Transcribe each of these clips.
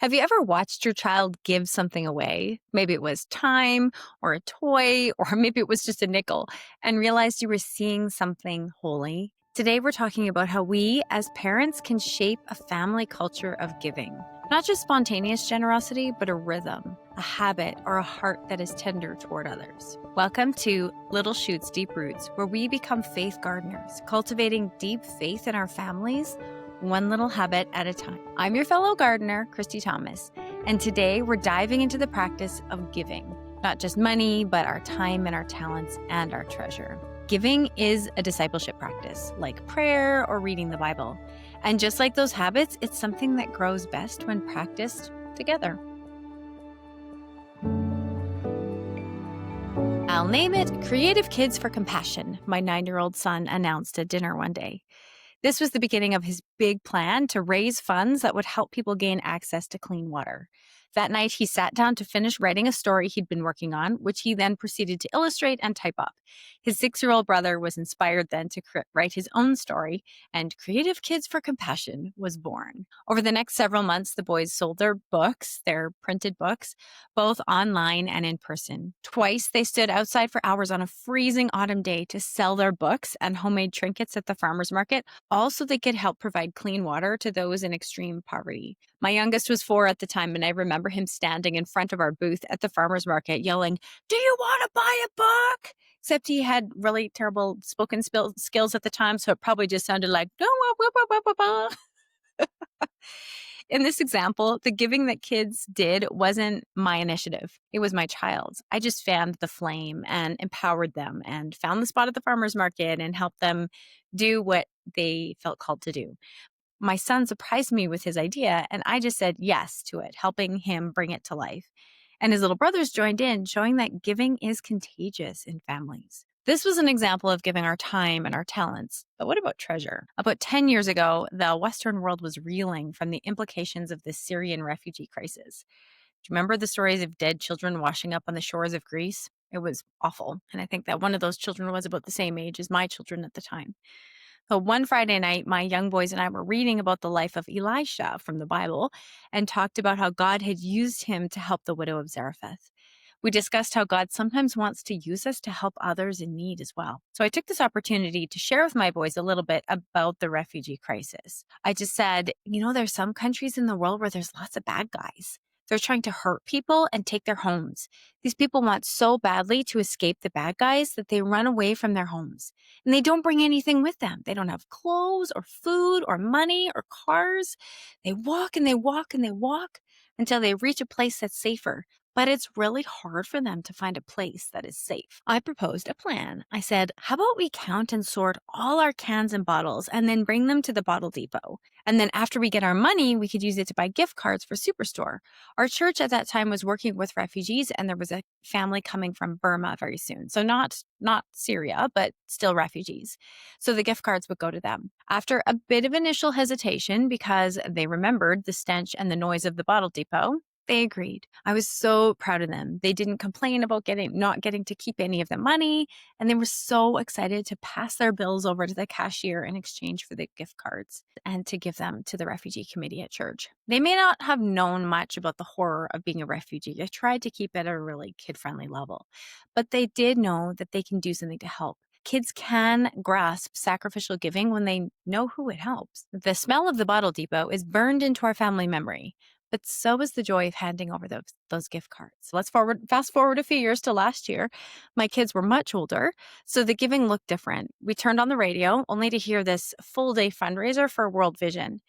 Have you ever watched your child give something away? Maybe it was time or a toy, or maybe it was just a nickel, and realized you were seeing something holy? Today, we're talking about how we as parents can shape a family culture of giving. Not just spontaneous generosity, but a rhythm, a habit, or a heart that is tender toward others. Welcome to Little Shoots, Deep Roots, where we become faith gardeners, cultivating deep faith in our families, one little habit at a time. I'm your fellow gardener, Christy Thomas, and today we're diving into the practice of giving. Not just money, but our time and our talents and our treasure. Giving is a discipleship practice, like prayer or reading the Bible. And just like those habits, it's something that grows best when practiced together. I'll name it Creative Kids for Compassion, my 9-year-old son announced at dinner one day. This was the beginning of his big plan to raise funds that would help people gain access to clean water. That night, he sat down to finish writing a story he'd been working on, which he then proceeded to illustrate and type up. His 6-year-old brother was inspired then to write his own story, and Creative Kids for Compassion was born. Over the next several months, the boys sold their books, their printed books, both online and in person. Twice, they stood outside for hours on a freezing autumn day to sell their books and homemade trinkets at the farmer's market, also they could help provide clean water to those in extreme poverty. My youngest was 4 at the time, and I remember him standing in front of our booth at the farmer's market yelling, "Do you want to buy a book?" Except he had really terrible spoken skills at the time, so it probably just sounded like, In this example, the giving that kids did wasn't my initiative. It was my child's. I just fanned the flame and empowered them and found the spot at the farmer's market and helped them do what they felt called to do. My son surprised me with his idea, and I just said yes to it, helping him bring it to life. And his little brothers joined in, showing that giving is contagious in families. This was an example of giving our time and our talents. But what about treasure? About 10 years ago, the Western world was reeling from the implications of the Syrian refugee crisis. Do you remember the stories of dead children washing up on the shores of Greece? It was awful. And I think that one of those children was about the same age as my children at the time. So one Friday night, my young boys and I were reading about the life of Elisha from the Bible and talked about how God had used him to help the widow of Zarephath. We discussed how God sometimes wants to use us to help others in need as well. So I took this opportunity to share with my boys a little bit about the refugee crisis. I just said, there's some countries in the world where there's lots of bad guys. They're trying to hurt people and take their homes. These people want so badly to escape the bad guys that they run away from their homes. And they don't bring anything with them. They don't have clothes or food or money or cars. They walk and they walk and they walk until they reach a place that's safer. But it's really hard for them to find a place that is safe. I proposed a plan. I said, how about we count and sort all our cans and bottles and then bring them to the bottle depot? And then after we get our money, we could use it to buy gift cards for Superstore. Our church at that time was working with refugees, and there was a family coming from Burma very soon. So not Syria, but still refugees. So the gift cards would go to them. After a bit of initial hesitation, because they remembered the stench and the noise of the bottle depot, they agreed. I was so proud of them. They didn't complain about not getting to keep any of the money, and they were so excited to pass their bills over to the cashier in exchange for the gift cards and to give them to the refugee committee at church. They may not have known much about the horror of being a refugee. I tried to keep it at a really kid-friendly level, but they did know that they can do something to help. Kids can grasp sacrificial giving when they know who it helps. The smell of the bottle depot is burned into our family memory, but so is the joy of handing over those gift cards. So fast forward a few years to last year. My kids were much older, so the giving looked different. We turned on the radio only to hear this full-day fundraiser for World Vision.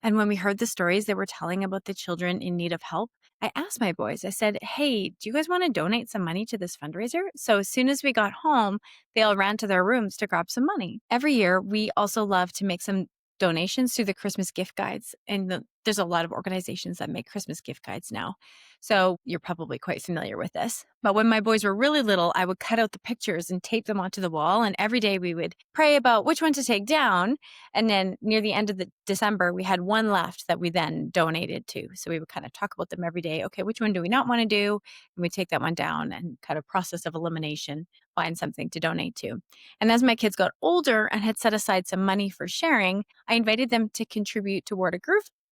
And when we heard the stories they were telling about the children in need of help, I asked my boys, I said, hey, do you guys want to donate some money to this fundraiser? So as soon as we got home, they all ran to their rooms to grab some money. Every year, we also love to make some donations through the Christmas gift guides. And there's a lot of organizations that make Christmas gift guides now. So you're probably quite familiar with this. But when my boys were really little, I would cut out the pictures and tape them onto the wall. And every day we would pray about which one to take down. And then near the end of December, we had one left that we then donated to. So we would kind of talk about them every day. Okay, which one do we not want to do? And we take that one down and kind of process of elimination, find something to donate to. And as my kids got older and had set aside some money for sharing, I invited them to contribute toward a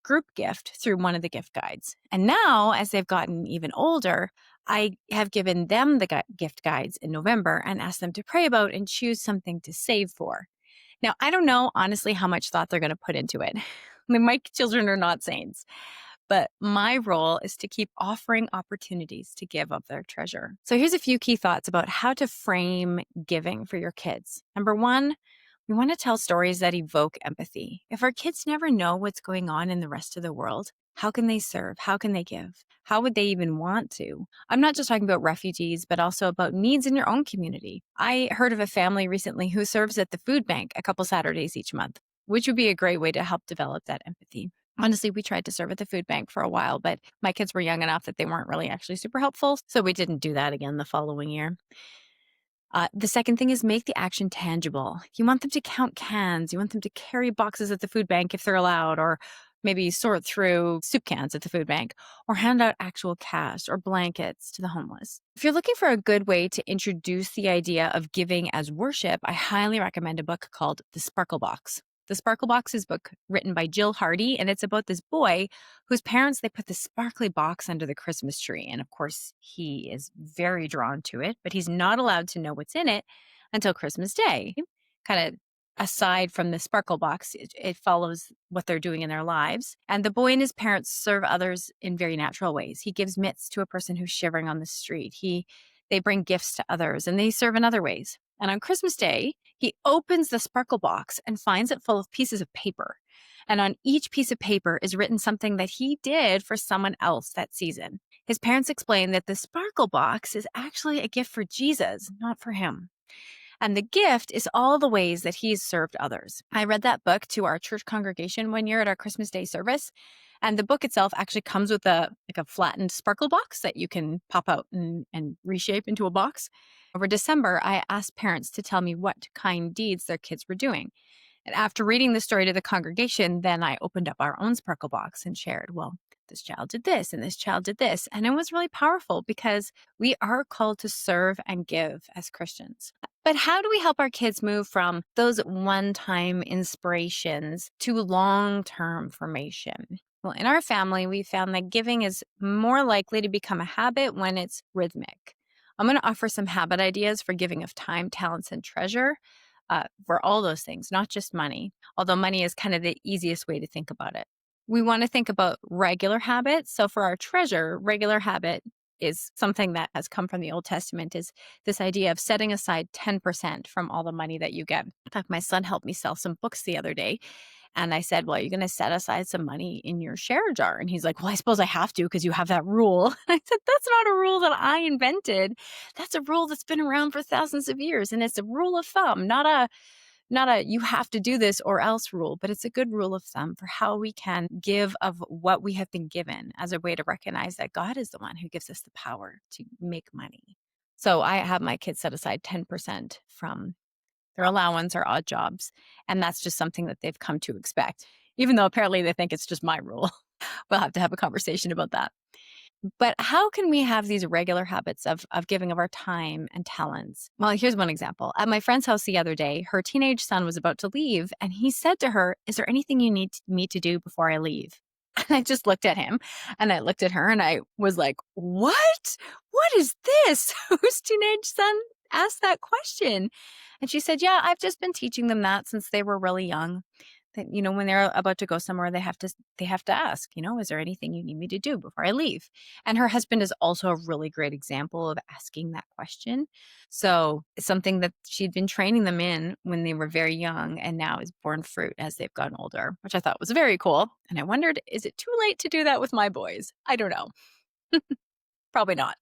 group gift through one of the gift guides. And now, as they've gotten even older, I have given them the gift guides in November and asked them to pray about and choose something to save for. Now, I don't know, honestly, how much thought they're going to put into it. My children are not saints, but my role is to keep offering opportunities to give of their treasure. So here's a few key thoughts about how to frame giving for your kids. Number one, we want to tell stories that evoke empathy. If our kids never know what's going on in the rest of the world, how can they serve? How can they give? How would they even want to? I'm not just talking about refugees, but also about needs in your own community. I heard of a family recently who serves at the food bank a couple Saturdays each month, which would be a great way to help develop that empathy. Honestly, we tried to serve at the food bank for a while, but my kids were young enough that they weren't really actually super helpful. So we didn't do that again the following year. The second thing is make the action tangible. You want them to count cans. You want them to carry boxes at the food bank if they're allowed, or maybe sort through soup cans at the food bank, or hand out actual cash or blankets to the homeless. If you're looking for a good way to introduce the idea of giving as worship, I highly recommend a book called The Sparkle Box. The Sparkle Box is a book written by Jill Hardy, and it's about this boy whose parents, they put the sparkly box under the Christmas tree. And of course, he is very drawn to it, but he's not allowed to know what's in it until Christmas Day. Kind of aside from the Sparkle Box, it follows what they're doing in their lives. And the boy and his parents serve others in very natural ways. He gives mitts to a person who's shivering on the street. They bring gifts to others, and they serve in other ways. And on Christmas Day, he opens the Sparkle Box and finds it full of pieces of paper. And on each piece of paper is written something that he did for someone else that season. His parents explain that the Sparkle Box is actually a gift for Jesus, not for him. And the gift is all the ways that he's served others. I read that book to our church congregation one year at our Christmas Day service. And the book itself actually comes with a flattened sparkle box that you can pop out and reshape into a box. Over December, I asked parents to tell me what kind deeds their kids were doing. And after reading the story to the congregation, then I opened up our own sparkle box and shared, well, this child did this and this child did this. And it was really powerful because we are called to serve and give as Christians. But how do we help our kids move from those one-time inspirations to long-term formation? Well, in our family, we found that giving is more likely to become a habit when it's rhythmic. I'm going to offer some habit ideas for giving of time, talents, and treasure for all those things, not just money, although money is kind of the easiest way to think about it. We want to think about regular habits. So for our treasure, regular habit is something that has come from the Old Testament, is this idea of setting aside 10% from all the money that you get. In fact, my son helped me sell some books the other day. And I said, well, you're going to set aside some money in your share jar. And he's like, well, I suppose I have to because you have that rule. And I said, that's not a rule that I invented. That's a rule that's been around for thousands of years. And it's a rule of thumb, not a you have to do this or else rule, but it's a good rule of thumb for how we can give of what we have been given as a way to recognize that God is the one who gives us the power to make money. So I have my kids set aside 10% from their allowance or odd jobs. And that's just something that they've come to expect, even though apparently they think it's just my rule. We'll have to have a conversation about that. But how can we have these regular habits of giving of our time and talents? Well, here's one example. At my friend's house the other day, her teenage son was about to leave, and he said to her, is there anything you need me to do before I leave? And I just looked at him, and I looked at her, and I was like, what? What is this? Whose teenage son asked that question? And she said, yeah, I've just been teaching them that since they were really young. That, when they're about to go somewhere, they have to ask, is there anything you need me to do before I leave? And her husband is also a really great example of asking that question. So it's something that she'd been training them in when they were very young, and now is borne fruit as they've gotten older, which I thought was very cool. And I wondered, is it too late to do that with my boys? I don't know. Probably not.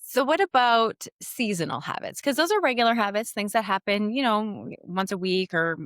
So what about seasonal habits? Because those are regular habits, things that happen, once a week or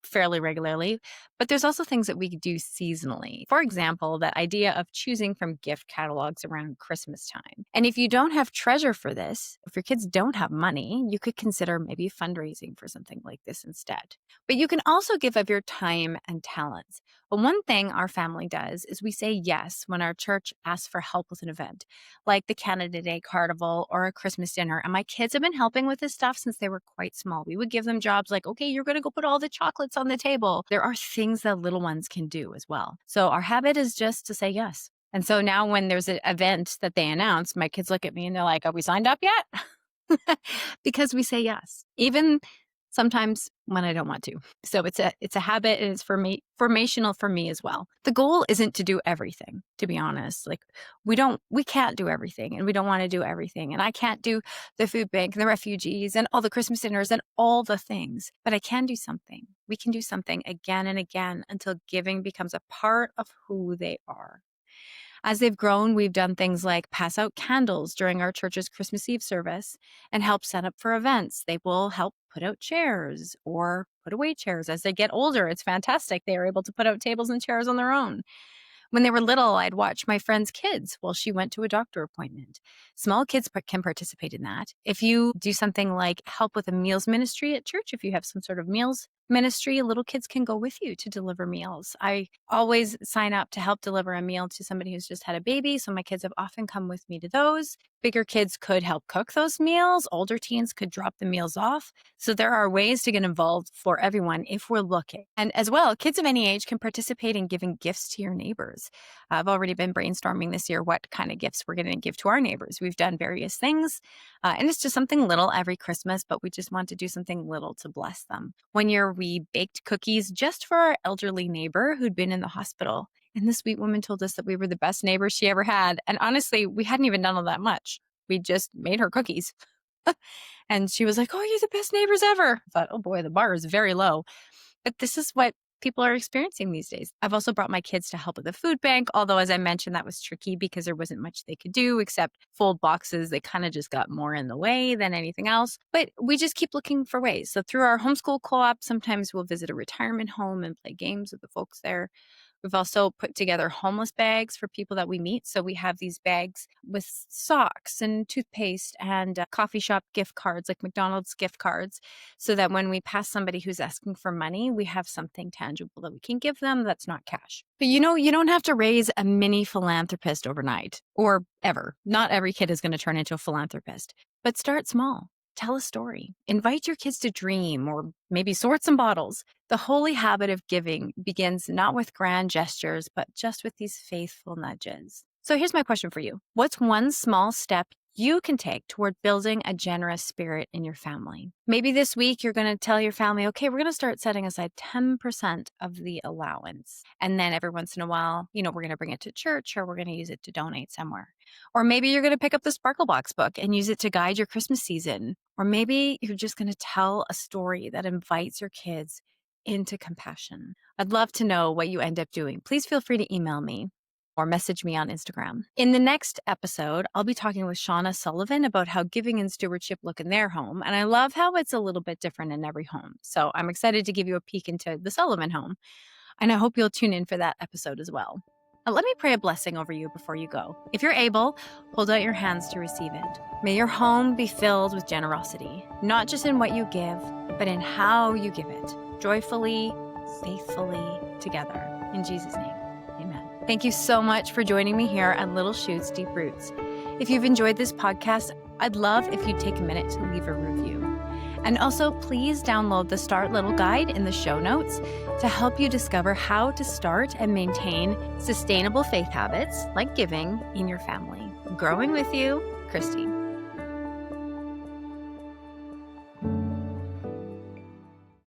fairly regularly. But there's also things that we do seasonally. For example, that idea of choosing from gift catalogs around Christmas time. And if you don't have treasure for this, if your kids don't have money, you could consider maybe fundraising for something like this instead. But you can also give of your time and talents. But one thing our family does is we say yes when our church asks for help with an event, like the Canada Day Carnival or a Christmas dinner. And my kids have been helping with this stuff since they were quite small. We would give them jobs like, okay, you're going to go put all the chocolates on the table. There are things that little ones can do as well. So our habit is just to say yes. And so now when there's an event that they announce, my kids look at me and they're like, are we signed up yet? Because we say yes, even sometimes when I don't want to. So it's a habit, and it's formational for me as well. The goal isn't to do everything, to be honest. Like we can't do everything, and we don't want to do everything. And I can't do the food bank and the refugees and all the Christmas dinners and all the things, but I can do something. We can do something again and again until giving becomes a part of who they are. As they've grown, we've done things like pass out candles during our church's Christmas Eve service and help set up for events. They will help put out chairs or put away chairs. As they get older, it's fantastic. They are able to put out tables and chairs on their own. When they were little, I'd watch my friend's kids while she went to a doctor appointment. Small kids can participate in that. If you do something like help with a meals ministry at church, if you have some sort of meals ministry, little kids can go with you to deliver meals. I always sign up to help deliver a meal to somebody who's just had a baby, so my kids have often come with me to those. Bigger kids could help cook those meals. Older teens could drop the meals off. So there are ways to get involved for everyone if we're looking. And as well, kids of any age can participate in giving gifts to your neighbors. I've already been brainstorming this year what kind of gifts we're going to give to our neighbors. We've done various things, and it's just something little every Christmas, but we just want to do something little to bless them. One year, we baked cookies just for our elderly neighbor who'd been in the hospital. And the sweet woman told us that we were the best neighbors she ever had. And honestly, we hadn't even done all that much. We just made her cookies. And she was like, oh, you're the best neighbors ever. I thought, oh boy, the bar is very low. But this is what people are experiencing these days. I've also brought my kids to help with the food bank, although as I mentioned, that was tricky because there wasn't much they could do except fold boxes. They kind of just got more in the way than anything else. But we just keep looking for ways. So through our homeschool co-op, sometimes we'll visit a retirement home and play games with the folks there. We've also put together homeless bags for people that we meet. So we have these bags with socks and toothpaste and coffee shop gift cards, like McDonald's gift cards, so that when we pass somebody who's asking for money, we have something tangible that we can give them that's not cash. But you don't have to raise a mini philanthropist overnight or ever. Not every kid is going to turn into a philanthropist, but start small. Tell a story. Invite your kids to dream or maybe sort some bottles. The holy habit of giving begins not with grand gestures, but just with these faithful nudges. So here's my question for you. What's one small step you can take toward building a generous spirit in your family? Maybe this week you're going to tell your family, okay, we're going to start setting aside 10% of the allowance. And then every once in a while, we're going to bring it to church or we're going to use it to donate somewhere. Or maybe you're going to pick up the Sparkle Box book and use it to guide your Christmas season. Or maybe you're just going to tell a story that invites your kids into compassion. I'd love to know what you end up doing. Please feel free to email me or message me on Instagram. In the next episode, I'll be talking with Shauna Sullivan about how giving and stewardship look in their home. And I love how it's a little bit different in every home. So I'm excited to give you a peek into the Sullivan home. And I hope you'll tune in for that episode as well. Now, let me pray a blessing over you before you go. If you're able, hold out your hands to receive it. May your home be filled with generosity, not just in what you give, but in how you give it, joyfully, faithfully, together. In Jesus' name. Thank you so much for joining me here at Little Shoots, Deep Roots. If you've enjoyed this podcast, I'd love if you'd take a minute to leave a review. And also, please download the Start Little guide in the show notes to help you discover how to start and maintain sustainable faith habits like giving in your family. Growing with you, Christy.